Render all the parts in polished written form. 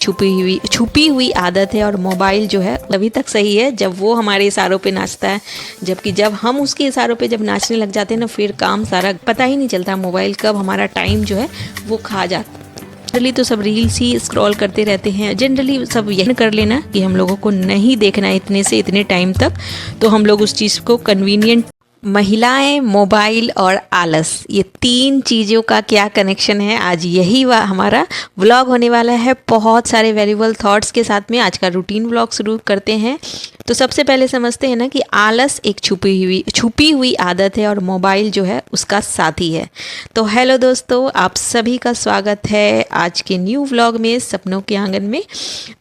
छुपी हुई आदत है और मोबाइल जो है तभी तक सही है जब वो हमारे इशारों पे नाचता है, जबकि जब हम उसके इशारों पे जब नाचने लग जाते हैं ना फिर काम सारा पता ही नहीं चलता मोबाइल कब हमारा टाइम जो है वो खा जाता है। जनरली तो सब रील्स ही स्क्रॉल करते रहते हैं। जनरली सब यही कर लेना कि हम लोगों को नहीं देखना है इतने से इतने टाइम तक, तो हम लोग उस चीज़ को कन्वीनियंट। महिलाएं, मोबाइल और आलस, ये तीन चीज़ों का क्या कनेक्शन है, आज यही हमारा व्लॉग होने वाला है। बहुत सारे वैल्यूबल थॉट्स के साथ में आज का रूटीन व्लॉग शुरू करते हैं। तो सबसे पहले समझते हैं ना कि आलस एक छुपी हुई आदत है और मोबाइल जो है उसका साथी है। तो हेलो दोस्तों, आप सभी का स्वागत है आज के न्यू व्लॉग में, सपनों के आंगन में।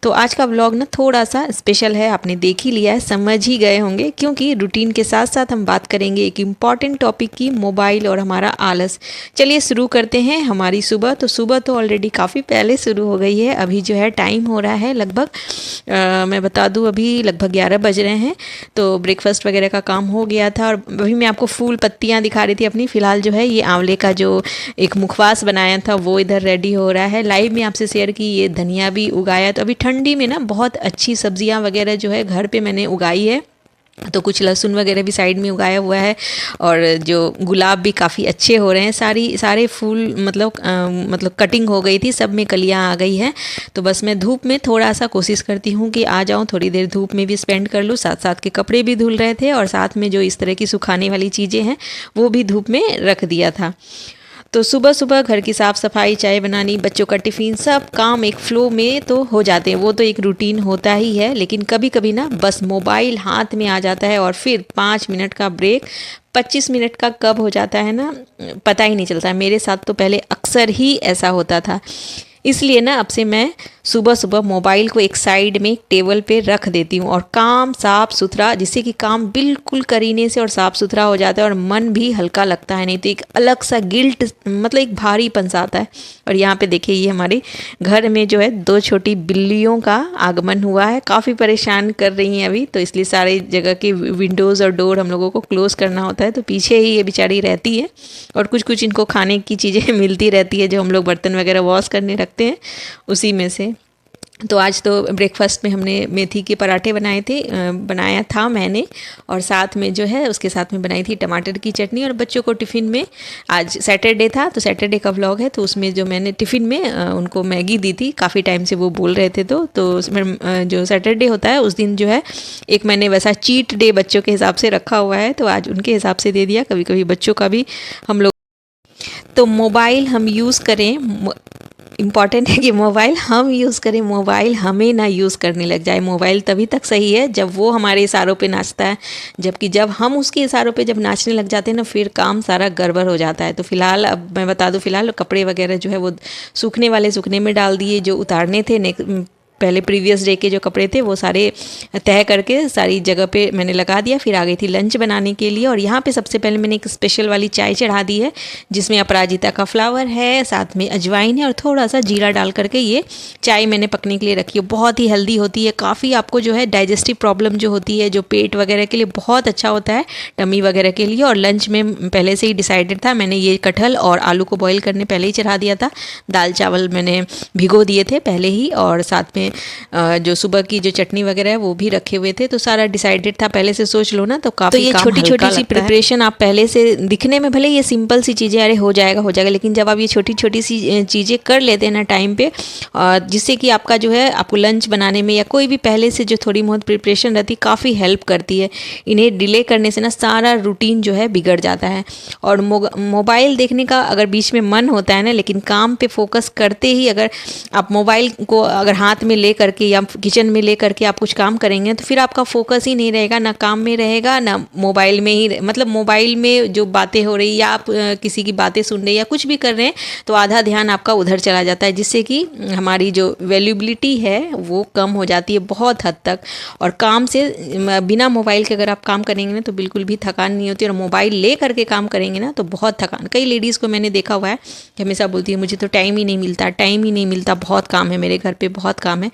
तो आज का व्लॉग ना थोड़ा सा स्पेशल है, आपने देख ही लिया है, समझ ही गए होंगे, क्योंकि रूटीन के साथ साथ हम बात करेंगे एक इम्पॉर्टेंट टॉपिक की, मोबाइल और हमारा आलस। चलिए शुरू करते हैं हमारी सुबह। तो सुबह तो ऑलरेडी काफ़ी पहले शुरू हो गई है। अभी जो है टाइम हो रहा है लगभग मैं बता दूं अभी लगभग 11 बज रहे हैं। तो ब्रेकफास्ट वगैरह का काम हो गया था और अभी मैं आपको फूल पत्तियां दिखा रही थी अपनी। फ़िलहाल जो है ये आंवले का जो एक मुखवास बनाया था वो इधर रेडी हो रहा है। लाइव में आपसे शेयर की, ये धनिया भी उगाया। तो अभी ठंडी में ना बहुत अच्छी सब्जियां वगैरह जो है घर पे मैंने उगाई है। तो कुछ लहसुन वगैरह भी साइड में उगाया हुआ है और जो गुलाब भी काफ़ी अच्छे हो रहे हैं। सारे फूल मतलब कटिंग हो गई थी, सब में कलियां आ गई है। तो बस मैं धूप में थोड़ा सा कोशिश करती हूँ कि आ जाऊँ, थोड़ी देर धूप में भी स्पेंड कर लूँ। साथ साथ के कपड़े भी धुल रहे थे और साथ में जो इस तरह की सुखाने वाली चीज़ें हैं वो भी धूप में रख दिया था। तो सुबह सुबह घर की साफ़ सफाई, चाय बनानी, बच्चों का टिफ़िन, सब काम एक फ़्लो में तो हो जाते हैं, वो तो एक रूटीन होता ही है। लेकिन कभी कभी ना बस मोबाइल हाथ में आ जाता है और फिर 5 मिनट का ब्रेक 25 मिनट का कब हो जाता है ना पता ही नहीं चलता। मेरे साथ तो पहले अक्सर ही ऐसा होता था। इसलिए ना अब से मैं सुबह सुबह मोबाइल को एक साइड में एक टेबल पे रख देती हूँ और काम साफ़ सुथरा, जिससे कि काम बिल्कुल करीने से और साफ़ सुथरा हो जाता है और मन भी हल्का लगता है। नहीं तो एक अलग सा गिल्ट, मतलब एक भारीपन सा आता है। और यहाँ पे देखिए ये हमारे घर में जो है 2 छोटी बिल्लियों का आगमन हुआ है, काफ़ी परेशान कर रही हैं अभी। तो इसलिए सारे जगह के विंडोज़ और डोर हम लोगों को क्लोज़ करना होता है। तो पीछे ही ये बेचारी रहती है और कुछ इनको खाने की चीज़ें मिलती रहती है, जो हम लोग बर्तन वगैरह वॉश करने रखते हैं उसी में से। तो आज तो ब्रेकफास्ट में हमने मेथी के पराठे बनाया था मैंने, और साथ में जो है उसके साथ में बनाई थी टमाटर की चटनी। और बच्चों को टिफ़िन में, आज सैटरडे था तो सैटरडे का व्लॉग है, तो उसमें जो मैंने टिफ़िन में उनको मैगी दी थी। काफ़ी टाइम से वो बोल रहे थे, तो उसमें जो सैटरडे होता है उस दिन जो है एक मैंने वैसा चीट डे बच्चों के हिसाब से रखा हुआ है, तो आज उनके हिसाब से दे दिया। कभी कभी बच्चों का भी हम लोग। तो मोबाइल हम यूज़ करें, इम्पॉर्टेंट है कि मोबाइल हम यूज़ करें, मोबाइल हमें ना यूज़ करने लग जाए। मोबाइल तभी तक सही है जब वो हमारे इशारों पे नाचता है, जबकि जब हम उसके इशारों पे जब नाचने लग जाते हैं ना फिर काम सारा गड़बड़ हो जाता है। तो फिलहाल अब मैं बता दूं, फिलहाल कपड़े वगैरह जो है वो सूखने में डाल दिए। जो उतारने थे पहले प्रीवियस डे के जो कपड़े थे वो सारे तह करके सारी जगह पे मैंने लगा दिया। फिर आ गई थी लंच बनाने के लिए, और यहाँ पे सबसे पहले मैंने एक स्पेशल वाली चाय चढ़ा दी है जिसमें अपराजिता का फ्लावर है, साथ में अजवाइन है और थोड़ा सा जीरा डाल करके ये चाय मैंने पकने के लिए रखी है। बहुत ही हेल्दी होती है, काफ़ी आपको जो है डाइजेस्टिव प्रॉब्लम जो होती है, जो पेट वगैरह के लिए बहुत अच्छा होता है, टमी वगैरह के लिए। और लंच में पहले से ही डिसाइडेड था, मैंने ये कटहल और आलू को बॉईल करने पहले ही चढ़ा दिया था। दाल चावल मैंने भिगो दिए थे पहले ही, और साथ में जो सुबह की जो चटनी वगैरह है वो भी रखे हुए थे। तो सारा डिसाइडेड था, पहले से सोच लो ना तो काफ़ी। तो ये छोटी छोटी सी प्रिपरेशन आप पहले से, दिखने में भले ये सिंपल सी चीज़ें, अरे हो जाएगा, लेकिन जब आप ये छोटी छोटी सी चीज़ें कर लेते हैं ना टाइम पे, जिससे कि आपका जो है आपको लंच बनाने में या कोई भी पहले से जो थोड़ी बहुत प्रिपरेशन रहती है काफ़ी हेल्प करती है। इन्हें डिले करने से ना सारा रूटीन जो है बिगड़ जाता है। और मोबाइल देखने का अगर बीच में मन होता है ना, लेकिन काम पे फोकस करते ही अगर आप मोबाइल को अगर हाथ में ले करके या किचन में ले करके आप कुछ काम करेंगे तो फिर आपका फोकस ही नहीं रहेगा, ना काम में रहेगा ना मोबाइल में ही। मतलब मोबाइल में जो बातें हो रही या आप किसी की बातें सुन रहे या कुछ भी कर रहे हैं तो आधा ध्यान आपका उधर चला जाता है, जिससे कि हमारी जो वैल्यूबिलिटी है वो कम हो जाती है बहुत हद तक। और काम से बिना मोबाइल के अगर आप काम करेंगे ना तो बिल्कुल भी थकान नहीं होती, और मोबाइल ले करके काम करेंगे ना तो बहुत थकान। कई लेडीज़ को मैंने देखा हुआ है कि हमेशा बोलती है मुझे तो टाइम ही नहीं मिलता, बहुत काम है मेरे घर पे, बहुत काम है।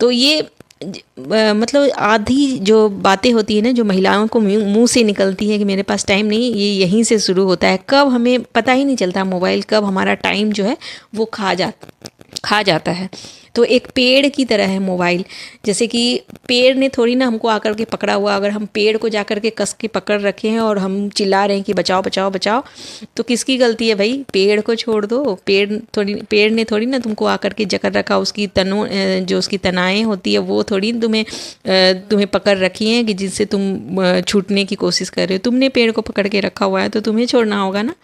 तो ये मतलब आधी जो बातें होती है ना जो महिलाओं को मुंह से निकलती है कि मेरे पास टाइम नहीं, ये यहीं से शुरू होता है। कब हमें पता ही नहीं चलता मोबाइल कब हमारा टाइम जो है वो खा जाता है। तो एक पेड़ की तरह है मोबाइल। जैसे कि पेड़ ने थोड़ी ना हमको आकर के पकड़ा हुआ, अगर हम पेड़ को जाकर के कस के पकड़ रखे हैं और हम चिल्ला रहे हैं कि बचाओ बचाओ बचाओ, तो किसकी गलती है भाई? पेड़ को छोड़ दो। पेड़ ने थोड़ी ना तुमको आकर के जकड़ रखा, उसकी तनों जो उसकी तनाएं होती है वो थोड़ी तुम्हें पकड़ रखी हैं कि जिससे तुम छूटने की कोशिश कर रहे हो। तुमने पेड़ को पकड़ के रखा हुआ है तो तुम्हें छोड़ना होगा ना।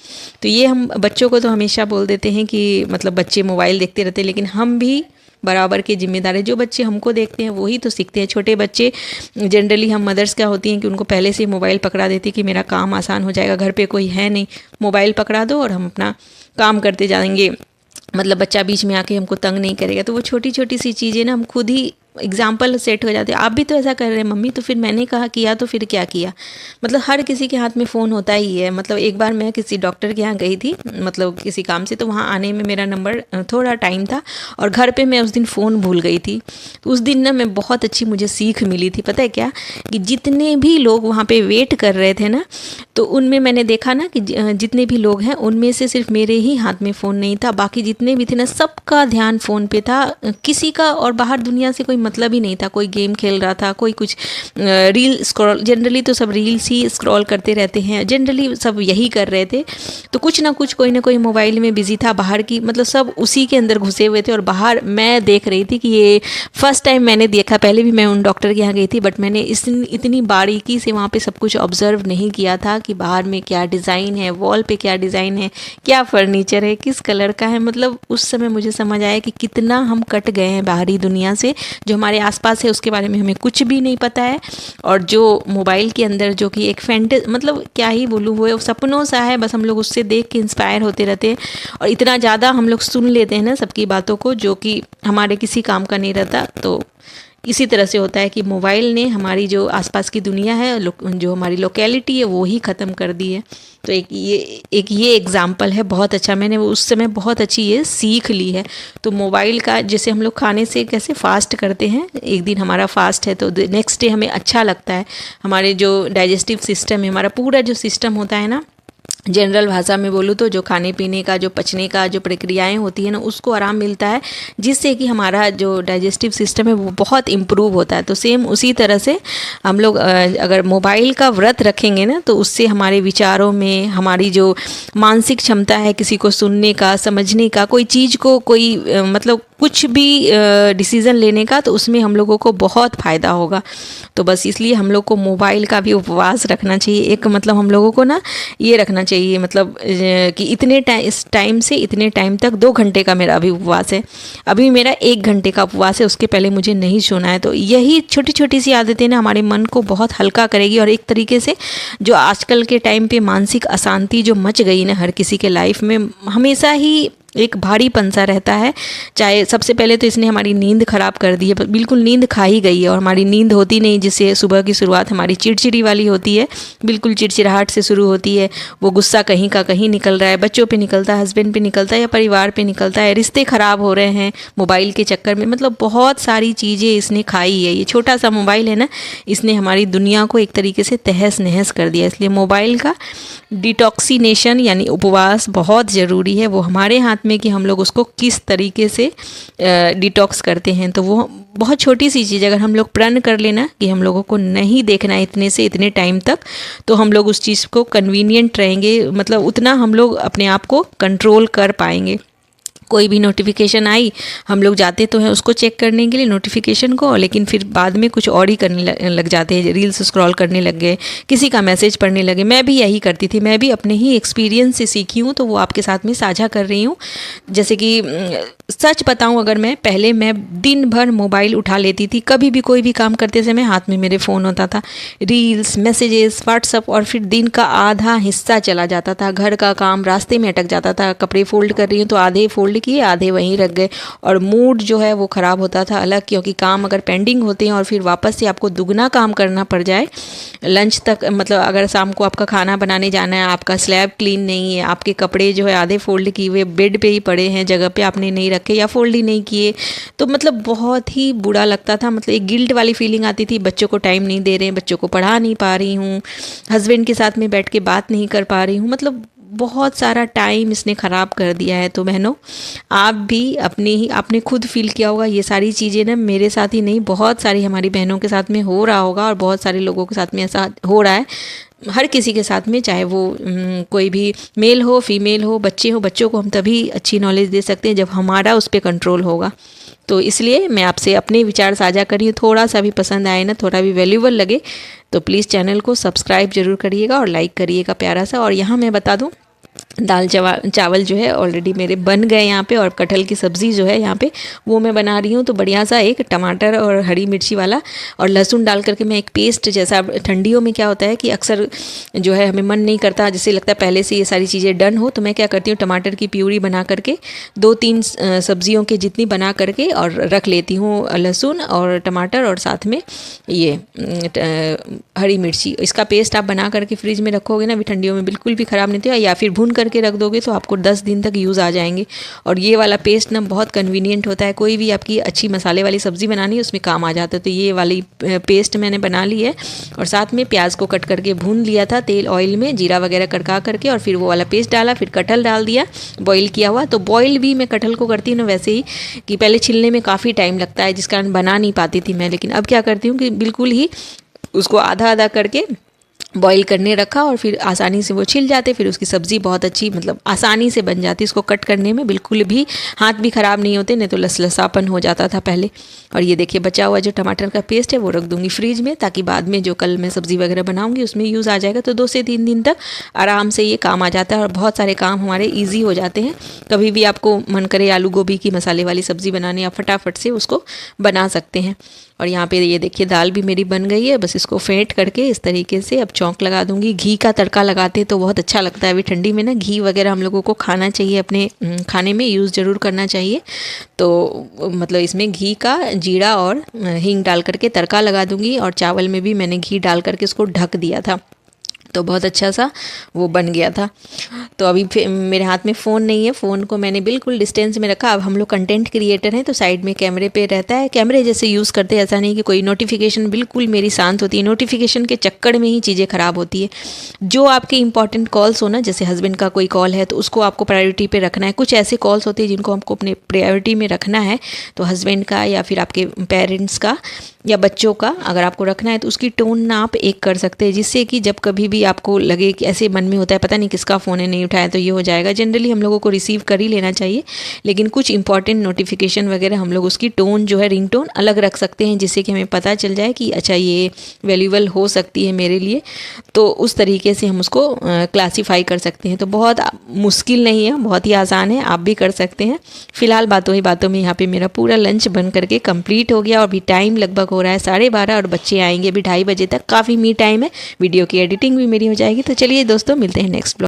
तो ये हम बच्चों को तो हमेशा बोल देते हैं कि मतलब बच्चे मोबाइल देखते रहते हैं, लेकिन हम भी बराबर के जिम्मेदार है। जो बच्चे हमको देखते हैं वही तो सीखते हैं। छोटे बच्चे जनरली, हम मदर्स क्या होती हैं कि उनको पहले से मोबाइल पकड़ा देती है कि मेरा काम आसान हो जाएगा, घर पे कोई है नहीं, मोबाइल पकड़ा दो और हम अपना काम करते जाएंगे, मतलब बच्चा बीच में आके हमको तंग नहीं करेगा। तो वो छोटी छोटी सी चीज़ें ना हम खुद ही एग्जाम्पल सेट हो जाते हैं। आप भी तो ऐसा कर रहे हैं मम्मी, तो फिर मैंने कहा किया तो फिर क्या किया। मतलब हर किसी के हाथ में फ़ोन होता ही है। मतलब एक बार मैं किसी डॉक्टर के यहाँ गई थी, मतलब किसी काम से, तो वहाँ आने में मेरा नंबर थोड़ा टाइम था और घर पे मैं उस दिन फ़ोन भूल गई थी। तो उस दिन ना मैं बहुत अच्छी मुझे सीख मिली थी। पता है क्या, कि जितने भी लोग वहाँ पे वेट कर रहे थे ना, तो उनमें मैंने देखा ना कि जितने भी लोग हैं उनमें से सिर्फ मेरे ही हाथ में फ़ोन नहीं था, बाकी जितने भी थे ना सबका ध्यान फ़ोन पे था। किसी का और बाहर दुनिया से कोई मतलब ही नहीं था। कोई गेम खेल रहा था, कोई कुछ रील स्क्रॉल, जनरली तो सब रील्स ही स्क्रॉल करते रहते हैं, जनरली सब यही कर रहे थे। तो कुछ ना कुछ कोई ना कोई मोबाइल में बिजी था। बाहर की मतलब सब उसी के अंदर घुसे हुए थे और बाहर मैं देख रही थी कि ये फर्स्ट टाइम मैंने देखा। पहले भी मैं उन डॉक्टर के यहाँ गई थी, बट मैंने इतनी बारीकी से वहाँ पे सब कुछ ऑब्जर्व नहीं किया था कि बाहर में क्या डिज़ाइन है, वॉल पे क्या डिज़ाइन है, क्या फर्नीचर है, किस कलर का है। मतलब उस समय मुझे समझ आया कि कितना हम कट गए हैं बाहरी दुनिया से। जो हमारे आसपास है उसके बारे में हमें कुछ भी नहीं पता है, और जो मोबाइल के अंदर जो कि एक मतलब क्या ही बोलूँ, वो सपनों सा है, बस हम लोग उससे देख के इंस्पायर होते रहते हैं और इतना ज़्यादा हम लोग सुन लेते हैं ना सबकी बातों को, जो कि हमारे किसी काम का नहीं रहता। तो इसी तरह से होता है कि मोबाइल ने हमारी जो आसपास की दुनिया है, जो हमारी लोकेलिटी है, वो ही ख़त्म कर दी है। तो एक ये एग्जाम्पल है बहुत अच्छा। मैंने उस समय बहुत अच्छी ये सीख ली है। तो मोबाइल का, जैसे हम लोग खाने से कैसे फास्ट करते हैं, एक दिन हमारा फास्ट है तो नेक्स्ट डे हमें अच्छा लगता है। हमारे जो डाइजेस्टिव सिस्टम है, हमारा पूरा जो सिस्टम होता है ना, जनरल भाषा में बोलूँ तो जो खाने पीने का, जो पचने का जो प्रक्रियाएं होती है ना, उसको आराम मिलता है, जिससे कि हमारा जो डाइजेस्टिव सिस्टम है वो बहुत इम्प्रूव होता है। तो सेम उसी तरह से हम लोग अगर मोबाइल का व्रत रखेंगे ना, तो उससे हमारे विचारों में, हमारी जो मानसिक क्षमता है किसी को सुनने का, समझने का, कोई चीज़ को कोई मतलब कुछ भी डिसीज़न लेने का, तो उसमें हम लोगों को बहुत फ़ायदा होगा। तो बस इसलिए हम लोग को मोबाइल का भी उपवास रखना चाहिए। एक मतलब हम लोगों को ना ये रखना चाहिए, मतलब कि इस टाइम से इतने टाइम तक 2 घंटे का मेरा अभी उपवास है, अभी मेरा 1 घंटे का उपवास है, उसके पहले मुझे नहीं सोना है। तो यही छोटी छोटी सी आदतें ना हमारे मन को बहुत हल्का करेगी। और एक तरीके से जो आजकल के टाइम पे मानसिक अशांति जो मच गई ना हर किसी के लाइफ में, हमेशा ही एक भारीपन सा रहता है। चाहे सबसे पहले तो इसने हमारी नींद ख़राब कर दी है, बिल्कुल नींद खा ही गई है और हमारी नींद होती नहीं, जिससे सुबह की शुरुआत हमारी चिड़चिड़ी वाली होती है, बिल्कुल चिड़चिड़ाहट से शुरू होती है। वो गुस्सा कहीं का कहीं निकल रहा है, बच्चों पे निकलता है, हस्बैंड पे निकलता है या परिवार पे निकलता है, रिश्ते ख़राब हो रहे हैं मोबाइल के चक्कर में। मतलब बहुत सारी चीज़ें इसने खाई है। ये छोटा सा मोबाइल है ना, इसने हमारी दुनिया को एक तरीके से तहस नहस कर दिया। इसलिए मोबाइल का डिटॉक्सिनेशन यानी उपवास बहुत ज़रूरी है। वो हमारे हाथ में कि हम लोग उसको किस तरीके से डिटॉक्स करते हैं। तो वो बहुत छोटी सी चीज़, अगर हम लोग प्रण कर लेना कि हम लोगों को नहीं देखना है इतने से इतने टाइम तक, तो हम लोग उस चीज़ को कन्वीनियंट रहेंगे, मतलब उतना हम लोग अपने आप को कंट्रोल कर पाएंगे। कोई भी नोटिफिकेशन आई, हम लोग जाते तो हैं उसको चेक करने के लिए नोटिफिकेशन को, लेकिन फिर बाद में कुछ और ही करने लग जाते हैं, रील्स स्क्रॉल करने लग गए, किसी का मैसेज पढ़ने लगे। मैं भी यही करती थी, मैं भी अपने ही एक्सपीरियंस से सीखी हूँ, तो वो आपके साथ में साझा कर रही हूँ। जैसे कि सच बताऊँ, अगर मैं पहले मैं दिन भर मोबाइल उठा लेती थी, कभी भी कोई भी काम करते समय हाथ में मेरे फ़ोन होता था, रील्स, मैसेजेस, व्हाट्सअप, और फिर दिन का आधा हिस्सा चला जाता था। घर का काम रास्ते में अटक जाता था, कपड़े फोल्ड कर रही हूँ तो आधे फोल्ड किए, आधे वहीं रख गए, और मूड जो है वो ख़राब होता था अलग, क्योंकि काम अगर पेंडिंग होते हैं और फिर वापस से आपको दुगना काम करना पड़ जाए लंच तक। मतलब अगर शाम को आपका खाना बनाने जाना है, आपका स्लैब क्लीन नहीं है, आपके कपड़े जो है आधे फोल्ड किए हुए बेड पे ही पड़े हैं, जगह पे आपने नहीं रखे या फोल्ड ही नहीं किए, तो मतलब बहुत ही बुरा लगता था। मतलब एक गिल्ट वाली फीलिंग आती थी, बच्चों को टाइम नहीं दे रहे हैं, बच्चों को पढ़ा नहीं पा रही हूँ, हस्बैंड के साथ में बैठ के बात नहीं कर पा रही हूँ, मतलब बहुत सारा टाइम इसने ख़राब कर दिया है। तो बहनों, आप भी आपने खुद फील किया होगा ये सारी चीज़ें ना, मेरे साथ ही नहीं बहुत सारी हमारी बहनों के साथ में हो रहा होगा, और बहुत सारे लोगों के साथ में ऐसा हो रहा है, हर किसी के साथ में, चाहे वो कोई भी मेल हो फीमेल हो, बच्चे हो। बच्चों को हम तभी अच्छी नॉलेज दे सकते हैं जब हमारा उस पर कंट्रोल होगा। तो इसलिए मैं आपसे अपने विचार साझा कर रही हूँ। थोड़ा सा भी पसंद आए ना, थोड़ा भी वैल्यूबल लगे तो प्लीज़ चैनल को सब्सक्राइब जरूर करिएगा और लाइक करिएगा प्यारा सा। और यहाँ मैं बता दूँ, दाल चावल जो है ऑलरेडी मेरे बन गए यहाँ पे, और कटहल की सब्ज़ी जो है यहाँ पे वो मैं बना रही हूँ। तो बढ़िया सा एक टमाटर और हरी मिर्ची वाला और लहसुन डाल करके मैं एक पेस्ट जैसा, ठंडियों में क्या होता है कि अक्सर जो है हमें मन नहीं करता, जैसे लगता है पहले से ये सारी चीज़ें डन हो, तो मैं क्या करती हूँ टमाटर की प्यूरी बना करके 2-3 सब्जियों के जितनी बना करके और रख लेती हूँ, लहसुन और टमाटर और साथ में ये हरी मिर्ची। इसका पेस्ट आप बना करके फ्रिज में रखोगे ना, भी ठंडियों में बिल्कुल भी ख़राब नहीं होती, या फिर भून करके रख दोगे तो आपको 10 दिन तक यूज़ आ जाएंगे। और ये वाला पेस्ट ना बहुत कन्वीनियंट होता है, कोई भी आपकी अच्छी मसाले वाली सब्ज़ी बनानी है उसमें काम आ जाता है। तो ये वाली पेस्ट मैंने बना ली है, और साथ में प्याज को कट करके भून लिया था तेल ऑयल में, जीरा वगैरह कड़का करके, और फिर वो वाला पेस्ट डाला, फिर कटहल डाल दिया बॉईल किया हुआ। तो बॉईल भी मैं कटहल को करती हूँ ना वैसे ही, कि पहले छिलने में काफ़ी टाइम लगता है जिस कारण बना नहीं पाती थी मैं, लेकिन अब क्या करती हूँ कि बिल्कुल ही उसको आधा आधा करके बॉईल करने रखा, और फिर आसानी से वो छिल जाते, फिर उसकी सब्ज़ी बहुत अच्छी मतलब आसानी से बन जाती। इसको कट करने में बिल्कुल भी हाथ भी ख़राब नहीं होते, नहीं तो लसलसापन हो जाता था पहले। और ये देखिए बचा हुआ जो टमाटर का पेस्ट है वो रख दूँगी फ्रिज में, ताकि बाद में जो कल मैं सब्ज़ी वगैरह बनाऊँगी उसमें यूज़ आ जाएगा। तो 2 से 3 दिन तक आराम से ये काम आ जाता है, और बहुत सारे काम हमारे ईजी हो जाते हैं। कभी भी आपको मन करे आलू गोभी की मसाले वाली सब्ज़ी बनाने, आप फटाफट से उसको बना सकते हैं। और यहाँ पे ये देखिए दाल भी मेरी बन गई है, बस इसको फेंट करके इस तरीके से अब चौंक लगा दूंगी। घी का तड़का लगाते तो बहुत अच्छा लगता है। अभी ठंडी में ना घी वगैरह हम लोगों को खाना चाहिए, अपने खाने में यूज़ ज़रूर करना चाहिए। तो मतलब इसमें घी का जीरा और हींग डाल करके तड़का लगा दूंगी, और चावल में भी मैंने घी डाल करके उसको ढक दिया था, तो बहुत अच्छा सा वो बन गया था। तो अभी मेरे हाथ में फ़ोन नहीं है, फ़ोन को मैंने बिल्कुल डिस्टेंस में रखा। अब हम लोग कंटेंट क्रिएटर हैं तो साइड में कैमरे पे रहता है, कैमरे जैसे यूज़ करते हैं, ऐसा नहीं कि कोई नोटिफिकेशन, बिल्कुल मेरी शांत होती है। नोटिफिकेशन के चक्कर में ही चीज़ें ख़राब होती है। जो आपके इंपॉर्टेंट कॉल्स हो ना, जैसे हस्बैंड का कोई कॉल है तो उसको आपको प्रायोरिटी पे रखना है। कुछ ऐसे कॉल्स होते हैं जिनको आपको अपने प्रायोरिटी में रखना है, तो हस्बैंड का या फिर आपके पेरेंट्स का या बच्चों का अगर आपको रखना है तो उसकी टोन ना आप एक कर सकते हैं, जिससे कि जब कभी भी आपको लगे कि ऐसे मन में होता है पता नहीं किसका फ़ोन है नहीं उठाया, तो ये हो जाएगा। जनरली हम लोगों को रिसीव कर ही लेना चाहिए, लेकिन कुछ इंपॉर्टेंट नोटिफिकेशन वगैरह हम लोग उसकी टोन जो है रिंग टोन अलग रख सकते हैं, जिससे कि हमें पता चल जाए कि अच्छा ये वैल्यूबल हो सकती है मेरे लिए। तो उस तरीके से हम उसको क्लासीफाई कर सकते हैं। तो बहुत मुश्किल नहीं है, बहुत ही आसान है, आप भी कर सकते हैं। फिलहाल बातों ही बातों में यहाँ पे मेरा पूरा लंच बन करके कंप्लीट हो गया, और अभी टाइम लगभग हो रहा है 12:30, और बच्चे आएंगे अभी 2:30 बजे तक। काफ़ी मी टाइम है, वीडियो की एडिटिंग भी मेरी हो जाएगी। तो चलिए दोस्तों, मिलते हैं नेक्स्ट ब्लॉग।